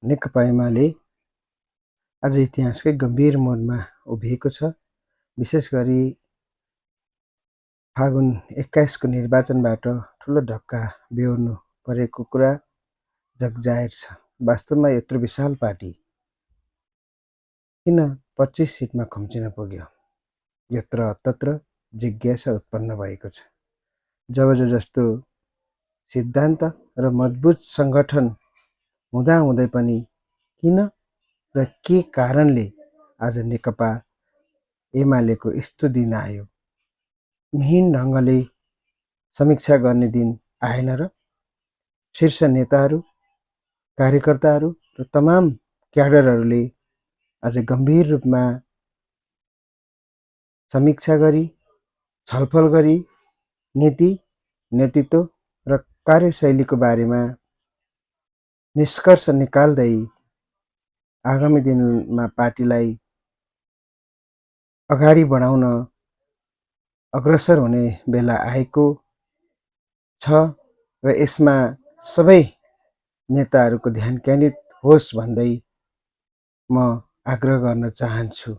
नेकपा एमाले आज इतिहासकै गम्भीर मोडमा उभिएको छ। विशेष गरी फागुन 21 को निर्वाचनबाट ठूलो धक्का बेहोर्नु परेको कुरा जगजाहेर छ। वास्तवमा यत्रो विशाल पार्टी किन 25 सिटमा खुम्चिन पुग्यो, यत्र तत्र जिज्ञासा उत्पन्न भएको छ। जस्तो सिद्धान्त र मजबुत संगठन हुँदाहुँदै पनि किन र के कारणले आज नेकपा एमालेको यस्तो दिन आयो? मिहिन ढङ्गले समीक्षा गर्ने दिन आएन र? शीर्ष नेताहरू, कार्यकर्ताहरू र तमाम क्याडरहरूले आज गम्भीर रूपमा समीक्षा गरी, छलफल गरी नीति, नेतृत्व र कार्यशैलीको बारेमा निष्कर्ष निकाल्दै आगामी दिनमा पार्टीलाई अगाडि बढाउन अग्रसर हुने बेला आएको छ र यसमा सबै नेताहरूको ध्यान केन्द्रित होस् भन्दै म आग्रह गर्न चाहन्छु।